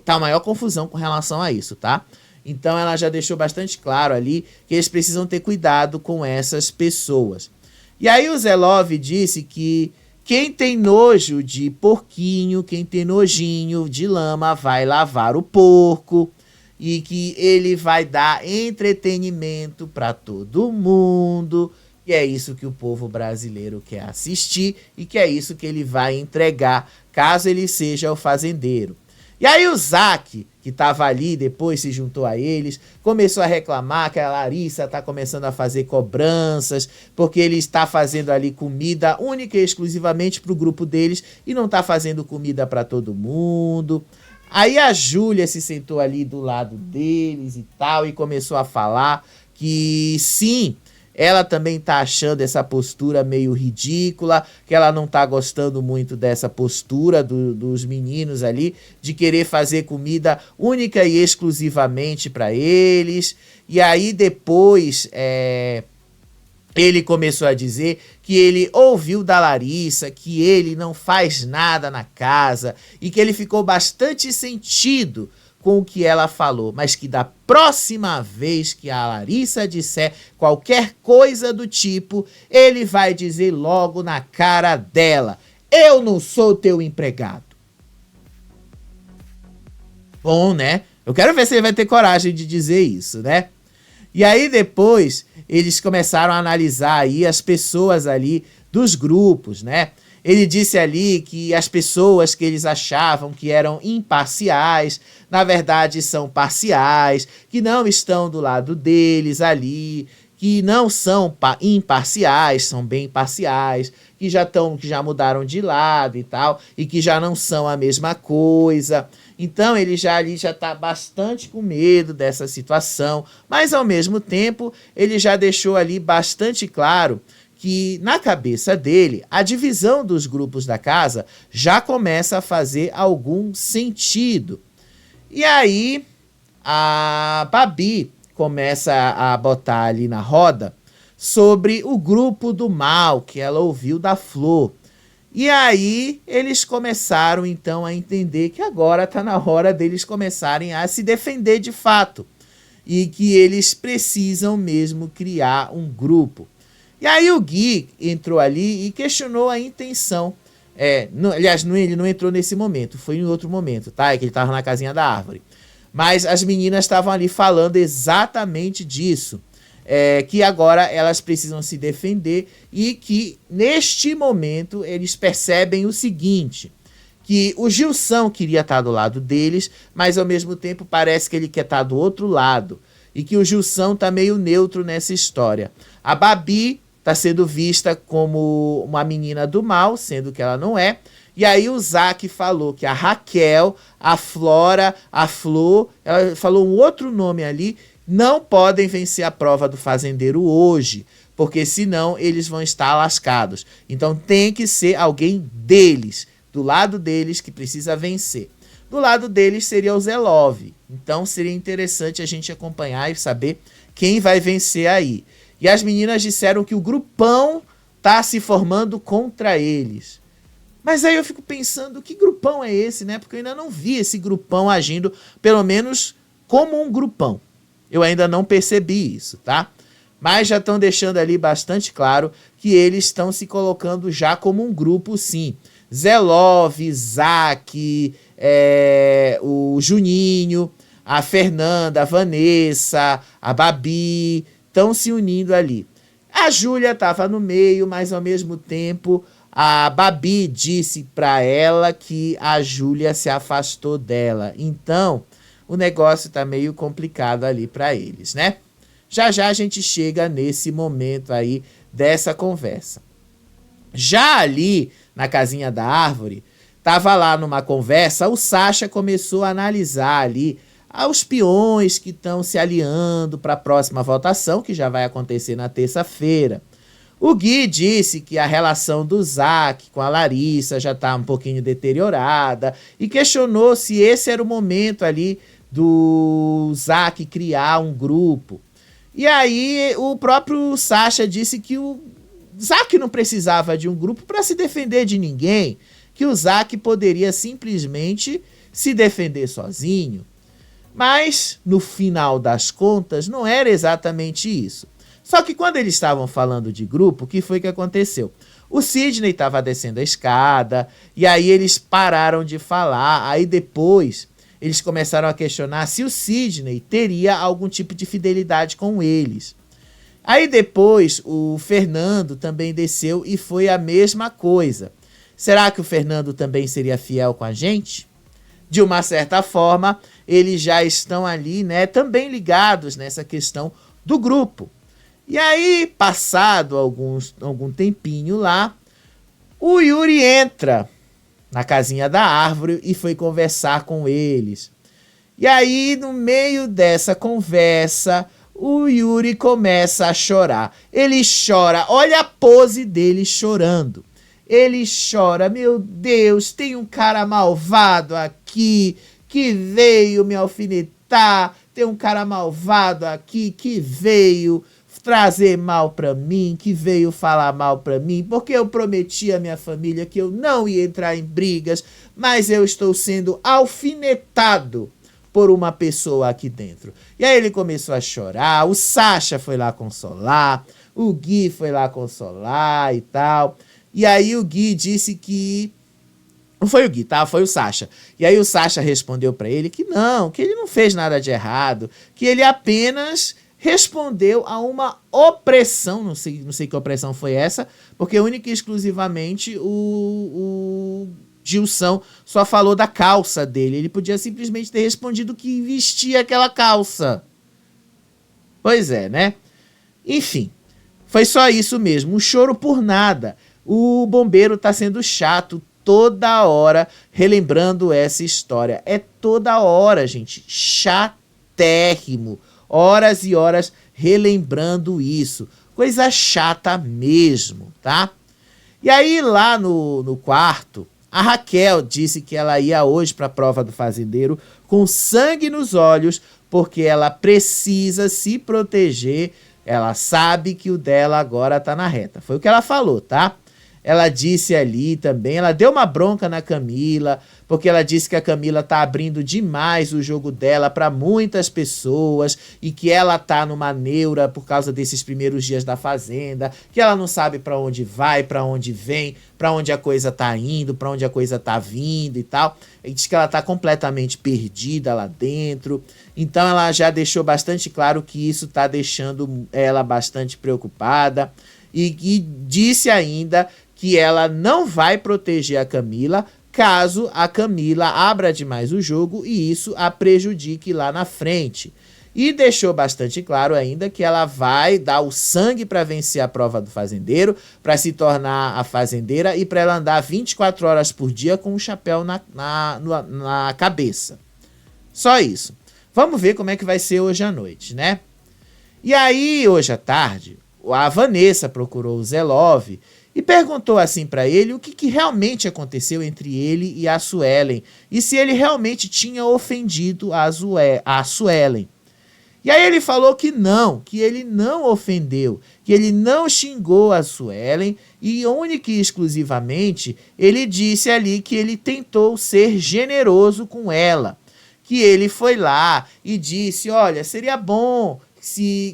tá a maior confusão com relação a isso, tá? Então ela já deixou bastante claro ali que eles precisam ter cuidado com essas pessoas. E aí o Zelov disse que quem tem nojo de porquinho, quem tem nojinho de lama, vai lavar o porco, e que ele vai dar entretenimento para todo mundo. E é isso que o povo brasileiro quer assistir e que é isso que ele vai entregar caso ele seja o fazendeiro. E aí o Zac, que estava ali, depois se juntou a eles, começou a reclamar que a Larissa está começando a fazer cobranças, porque ele está fazendo ali comida única e exclusivamente para o grupo deles e não está fazendo comida para todo mundo. Aí a Júlia se sentou ali do lado deles e tal, e começou a falar que sim, ela também tá achando essa postura meio ridícula, que ela não tá gostando muito dessa postura dos meninos ali, de querer fazer comida única e exclusivamente para eles. E aí depois ele começou a dizer que ele ouviu da Larissa que ele não faz nada na casa e que ele ficou bastante sentido com o que ela falou, mas que da próxima vez que a Larissa disser qualquer coisa do tipo, ele vai dizer logo na cara dela: eu não sou teu empregado. Bom, né? Eu quero ver se ele vai ter coragem de dizer isso, né? E aí depois eles começaram a analisar aí as pessoas ali dos grupos, né? Ele disse ali que as pessoas que eles achavam que eram imparciais, na verdade são parciais, que não estão do lado deles ali, que não são imparciais, são bem parciais, que já mudaram de lado e tal, e que já não são a mesma coisa. Então ele já está bastante com medo dessa situação, mas ao mesmo tempo ele já deixou ali bastante claro que na cabeça dele, a divisão dos grupos da casa já começa a fazer algum sentido. E aí a Babi começa a botar ali na roda sobre o grupo do mal que ela ouviu da Flor. E aí eles começaram então a entender que agora está na hora deles começarem a se defender de fato e que eles precisam mesmo criar um grupo. E aí o Gui entrou ali e questionou a intenção. Aliás, ele não entrou nesse momento, foi em outro momento, tá? É que ele estava na casinha da árvore. Mas as meninas estavam ali falando exatamente disso. Que agora elas precisam se defender e que neste momento eles percebem o seguinte, que o Gilson queria estar do lado deles, mas ao mesmo tempo parece que ele quer estar do outro lado e que o Gilson está meio neutro nessa história. A Babi está sendo vista como uma menina do mal, sendo que ela não é. E aí o Zac falou que a Raquel, a Flora, a Flor, ela falou um outro nome ali, não podem vencer a prova do fazendeiro hoje, porque senão eles vão estar lascados. Então tem que ser alguém deles, do lado deles, que precisa vencer. Do lado deles seria o Zelov. Então seria interessante a gente acompanhar e saber quem vai vencer aí. E as meninas disseram que o grupão tá se formando contra eles. Mas aí eu fico pensando, que grupão é esse, né? Porque eu ainda não vi esse grupão agindo, pelo menos como um grupão. Eu ainda não percebi isso, tá? Mas já estão deixando ali bastante claro que eles estão se colocando já como um grupo, sim. Zelov, Isaac, o Juninho, a Fernanda, a Vanessa, a Babi, estão se unindo ali. A Júlia estava no meio, mas ao mesmo tempo a Babi disse para ela que a Júlia se afastou dela. Então, o negócio está meio complicado ali para eles, né? Já já a gente chega nesse momento aí dessa conversa. Já ali na casinha da árvore, tava lá numa conversa, o Sasha começou a analisar ali os peões que estão se aliando para a próxima votação, que já vai acontecer na terça-feira. O Gui disse que a relação do Zack com a Larissa já está um pouquinho deteriorada e questionou se esse era o momento ali do Zack criar um grupo. E aí o próprio Sasha disse que o Zack não precisava de um grupo para se defender de ninguém, que o Zack poderia simplesmente se defender sozinho. Mas, no final das contas, não era exatamente isso. Só que quando eles estavam falando de grupo, o que foi que aconteceu? O Sidney estava descendo a escada, e aí eles pararam de falar, aí depois eles começaram a questionar se o Sidney teria algum tipo de fidelidade com eles. Aí depois o Fernando também desceu e foi a mesma coisa. Será que o Fernando também seria fiel com a gente? De uma certa forma, eles já estão ali, né, também ligados nessa questão do grupo. E aí, passado algum tempinho lá, o Yuri entra na casinha da árvore e foi conversar com eles. E aí, no meio dessa conversa, o Yuri começa a chorar. Ele chora, olha a pose dele chorando. Ele chora, meu Deus, tem um cara malvado aqui que veio me alfinetar, tem um cara malvado aqui que veio trazer mal pra mim, que veio falar mal pra mim, porque eu prometi à minha família que eu não ia entrar em brigas, mas eu estou sendo alfinetado por uma pessoa aqui dentro. E aí ele começou a chorar, o Sasha foi lá consolar, o Gui foi lá consolar e tal. E aí o Gui disse que... Não foi o Gui, tá? Foi o Sasha. E aí o Sasha respondeu pra ele que ele não fez nada de errado, que ele apenas respondeu a uma opressão, não sei que opressão foi essa, porque única e exclusivamente o Gilson só falou da calça dele. Ele podia simplesmente ter respondido que vestia aquela calça. Pois é, né? Enfim, foi só isso mesmo, um choro por nada. O bombeiro tá sendo chato toda hora relembrando essa história. É toda hora, gente, chatérrimo. Horas e horas relembrando isso. Coisa chata mesmo, tá? E aí lá no quarto, a Raquel disse que ela ia hoje para a prova do fazendeiro com sangue nos olhos, porque ela precisa se proteger. Ela sabe que o dela agora tá na reta. Foi o que ela falou, tá? Ela disse ali também, ela deu uma bronca na Camila, porque ela disse que a Camila tá abrindo demais o jogo dela para muitas pessoas e que ela tá numa neura por causa desses primeiros dias da fazenda, que ela não sabe para onde vai, para onde vem, para onde a coisa tá indo, para onde a coisa tá vindo e tal. E diz que ela tá completamente perdida lá dentro. Então ela já deixou bastante claro que isso tá deixando ela bastante preocupada e disse ainda que ela não vai proteger a Camila caso a Camila abra demais o jogo e isso a prejudique lá na frente. E deixou bastante claro ainda que ela vai dar o sangue para vencer a prova do fazendeiro, para se tornar a fazendeira e para ela andar 24 horas por dia com um chapéu na cabeça. Só isso. Vamos ver como é que vai ser hoje à noite, né? E aí, hoje à tarde, a Vanessa procurou o Zelov e perguntou assim para ele o que realmente aconteceu entre ele e a Suelen, e se ele realmente tinha ofendido a Suelen. E aí ele falou que ele não ofendeu, que ele não xingou a Suelen, e única e exclusivamente ele disse ali que ele tentou ser generoso com ela, que ele foi lá e disse, olha, seria bom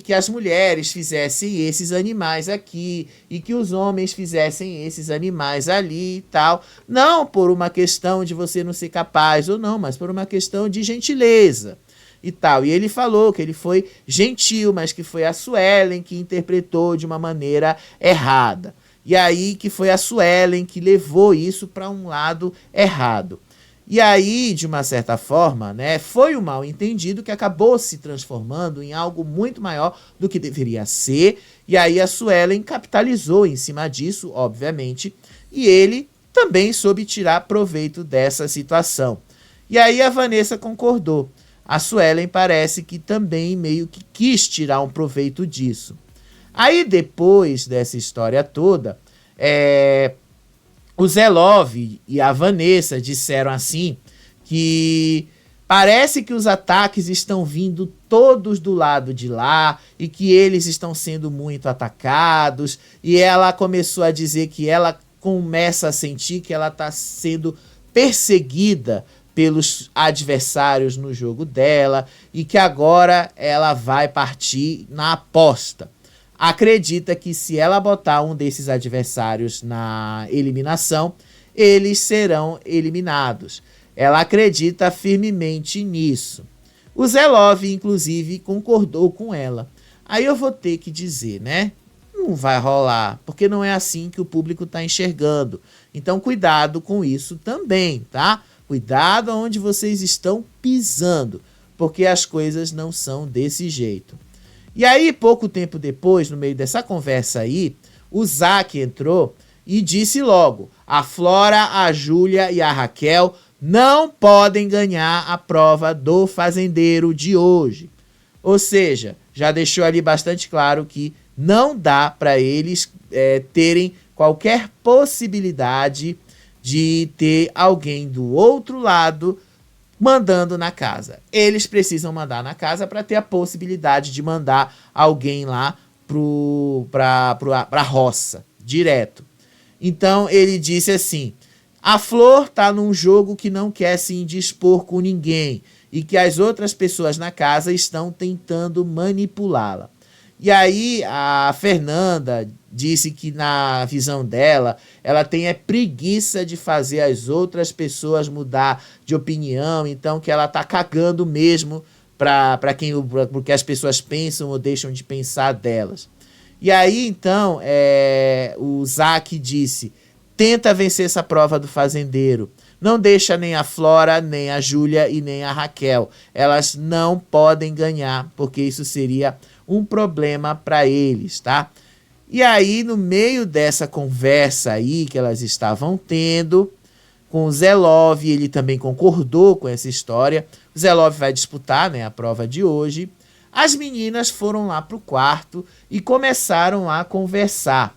que as mulheres fizessem esses animais aqui e que os homens fizessem esses animais ali e tal. Não por uma questão de você não ser capaz ou não, mas por uma questão de gentileza e tal. E ele falou que ele foi gentil, mas que foi a Suelen que interpretou de uma maneira errada. E aí que foi a Suelen que levou isso para um lado errado. E aí, de uma certa forma, né, foi um mal-entendido que acabou se transformando em algo muito maior do que deveria ser. E aí a Suelen capitalizou em cima disso, obviamente, e ele também soube tirar proveito dessa situação. E aí a Vanessa concordou. A Suelen parece que também meio que quis tirar um proveito disso. Aí, depois dessa história toda, o Zelov e a Vanessa disseram assim que parece que os ataques estão vindo todos do lado de lá e que eles estão sendo muito atacados. E ela começou a dizer que ela começa a sentir que ela está sendo perseguida pelos adversários no jogo dela e que agora ela vai partir na aposta. Acredita que se ela botar um desses adversários na eliminação, eles serão eliminados. Ela acredita firmemente nisso. O Zelov, inclusive, concordou com ela. Aí eu vou ter que dizer, né? Não vai rolar, porque não é assim que o público está enxergando. Então, cuidado com isso também, tá? Cuidado onde vocês estão pisando, porque as coisas não são desse jeito. E aí, pouco tempo depois, no meio dessa conversa aí, o Zack entrou e disse logo, a Flora, a Júlia e a Raquel não podem ganhar a prova do fazendeiro de hoje. Ou seja, já deixou ali bastante claro que não dá para eles terem qualquer possibilidade de ter alguém do outro lado mandando na casa. Eles precisam mandar na casa para ter a possibilidade de mandar alguém lá pra roça, direto. Então ele disse assim, a Flor tá num jogo que não quer se indispor com ninguém e que as outras pessoas na casa estão tentando manipulá-la. E aí a Fernanda disse que na visão dela, ela tem preguiça de fazer as outras pessoas mudar de opinião, então que ela tá cagando mesmo para porque as pessoas pensam ou deixam de pensar delas. E aí então o Zack disse, tenta vencer essa prova do fazendeiro. Não deixa nem a Flora, nem a Júlia e nem a Raquel. Elas não podem ganhar, porque isso seria um problema para eles, tá? E aí, no meio dessa conversa aí que elas estavam tendo, com o Zelov, ele também concordou com essa história. O Zelov vai disputar, né, a prova de hoje. As meninas foram lá pro quarto e começaram a conversar.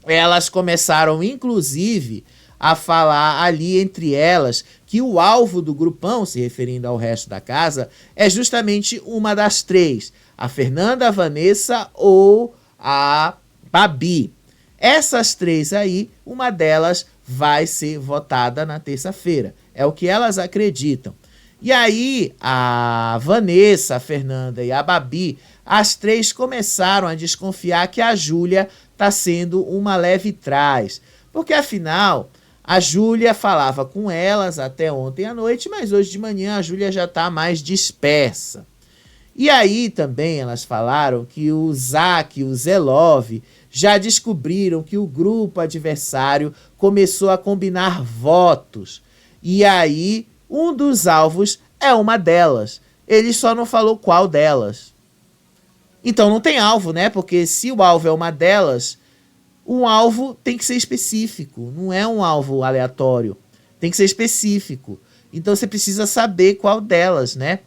Elas começaram, inclusive, a falar ali entre elas que o alvo do grupão, se referindo ao resto da casa, é justamente uma das três, a Fernanda, a Vanessa ou a Babi. Essas três aí, uma delas vai ser votada na terça-feira. É o que elas acreditam. E aí, a Vanessa, a Fernanda e a Babi, as três começaram a desconfiar que a Júlia está sendo uma leve trás. Porque, afinal, a Júlia falava com elas até ontem à noite, mas hoje de manhã a Júlia já está mais dispersa. E aí também elas falaram que o Zack e o Zelov já descobriram que o grupo adversário começou a combinar votos. E aí um dos alvos é uma delas. Ele só não falou qual delas. Então não tem alvo, né? Porque se o alvo é uma delas, um alvo tem que ser específico. Não é um alvo aleatório. Tem que ser específico. Então você precisa saber qual delas, né?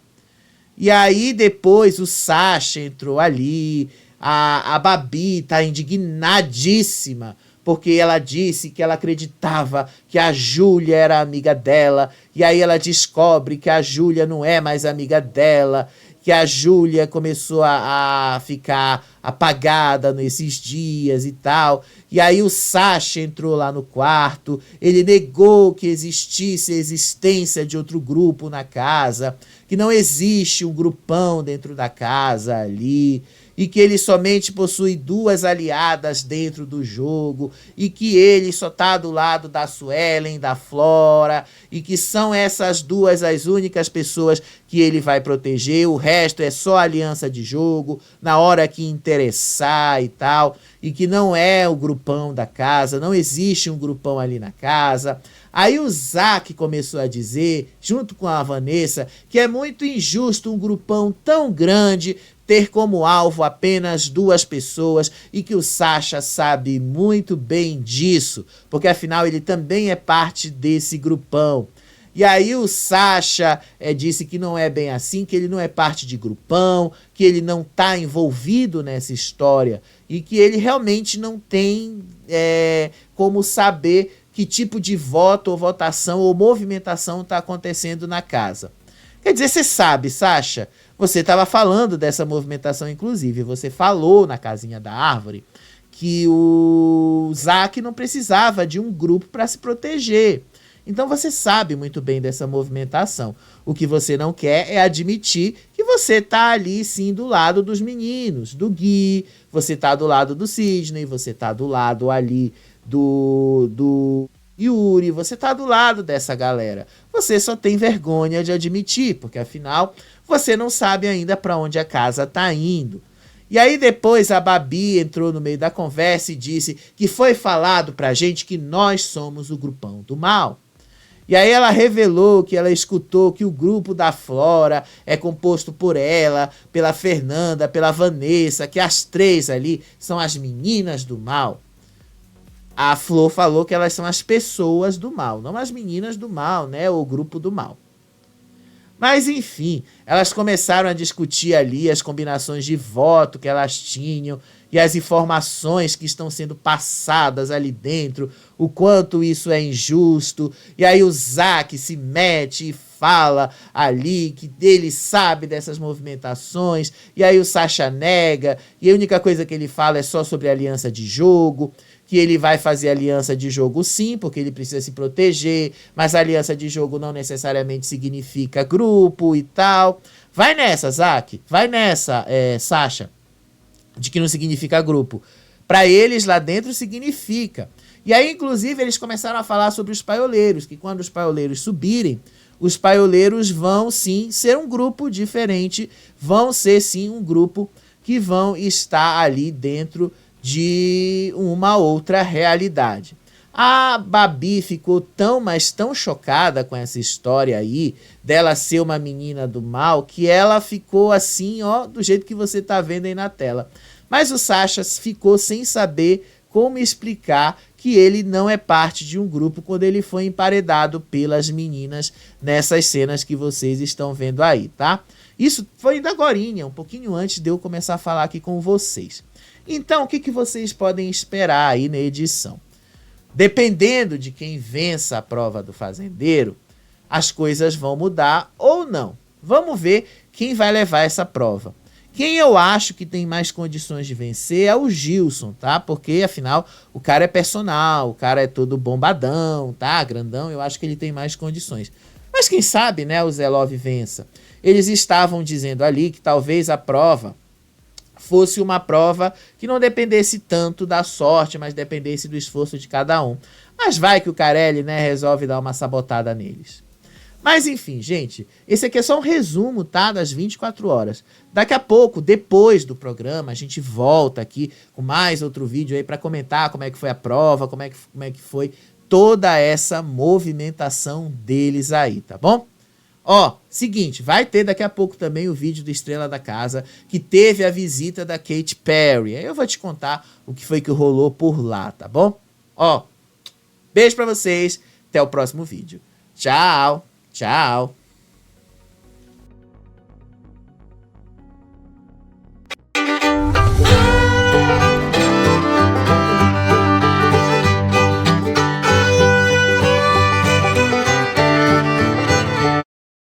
E aí depois o Sasha entrou ali, a Babi tá indignadíssima, porque ela disse que ela acreditava que a Júlia era amiga dela, e aí ela descobre que a Júlia não é mais amiga dela, que a Júlia começou a ficar apagada nesses dias e tal. E aí o Sasha entrou lá no quarto, ele negou que existisse a existência de outro grupo na casa, que não existe um grupão dentro da casa ali, e que ele somente possui 2 aliadas dentro do jogo, e que ele só tá do lado da Suelen, da Flora, e que são essas 2 as únicas pessoas que ele vai proteger, o resto é só aliança de jogo, na hora que interessar e tal, e que não é o grupão da casa, não existe um grupão ali na casa. Aí o Zack começou a dizer, junto com a Vanessa, que é muito injusto um grupão tão grande ter como alvo apenas 2 pessoas e que o Sasha sabe muito bem disso, porque afinal ele também é parte desse grupão. E aí o Sasha disse que não é bem assim, que ele não é parte de grupão, que ele não está envolvido nessa história e que ele realmente não tem como saber que tipo de voto ou votação ou movimentação está acontecendo na casa. Quer dizer, você sabe, Sasha, você estava falando dessa movimentação, inclusive, você falou na casinha da árvore que o Zack não precisava de um grupo para se proteger. Então você sabe muito bem dessa movimentação. O que você não quer é admitir que você tá ali sim do lado dos meninos, do Gui, você tá do lado do Sidney, você tá do lado ali do Yuri, você tá do lado dessa galera. Você só tem vergonha de admitir, porque afinal você não sabe ainda para onde a casa tá indo. E aí depois a Babi entrou no meio da conversa e disse que foi falado pra gente que nós somos o grupão do mal. E aí ela revelou que ela escutou que o grupo da Flora é composto por ela, pela Fernanda, pela Vanessa, que as 3 ali são as meninas do mal. A Flor falou que elas são as pessoas do mal, não as meninas do mal, né? O grupo do mal. Mas enfim, elas começaram a discutir ali as combinações de voto que elas tinham e as informações que estão sendo passadas ali dentro, o quanto isso é injusto. E aí o Zack se mete e fala ali que ele sabe dessas movimentações, e aí o Sasha nega, e a única coisa que ele fala é só sobre aliança de jogo, que ele vai fazer aliança de jogo sim, porque ele precisa se proteger, mas aliança de jogo não necessariamente significa grupo e tal. Vai nessa, Zack, vai nessa, Sasha, de que não significa grupo. Para eles lá dentro significa. E aí, inclusive, eles começaram a falar sobre os paioleiros, que quando os paioleiros subirem, os paioleiros vão sim ser um grupo diferente, vão ser sim um grupo que vão estar ali dentro de uma outra realidade. A Babi ficou tão, mas tão chocada com essa história aí, dela ser uma menina do mal, que ela ficou assim, ó, do jeito que você tá vendo aí na tela. Mas o Sasha ficou sem saber como explicar que ele não é parte de um grupo quando ele foi emparedado pelas meninas nessas cenas que vocês estão vendo aí, tá? Isso foi ainda agorinha, um pouquinho antes de eu começar a falar aqui com vocês. Então, o que vocês podem esperar aí na edição? Dependendo de quem vença a prova do fazendeiro, as coisas vão mudar ou não. Vamos ver quem vai levar essa prova. Quem eu acho que tem mais condições de vencer é o Gilson, tá? Porque, afinal, o cara é personal, o cara é todo bombadão, tá? Grandão, eu acho que ele tem mais condições. Mas quem sabe, né, o Zé Love vença. Eles estavam dizendo ali que talvez a prova fosse uma prova que não dependesse tanto da sorte, mas dependesse do esforço de cada um. Mas vai que o Carelli, né, resolve dar uma sabotada neles. Mas enfim, gente, esse aqui é só um resumo, tá, das 24 horas. Daqui a pouco, depois do programa, a gente volta aqui com mais outro vídeo aí para comentar como é que foi a prova, como é que foi toda essa movimentação deles aí, tá bom? Ó, seguinte, vai ter daqui a pouco também o vídeo do Estrela da Casa, que teve a visita da Katy Perry. Aí eu vou te contar o que foi que rolou por lá, tá bom? Ó, beijo pra vocês, até o próximo vídeo. Tchau, tchau.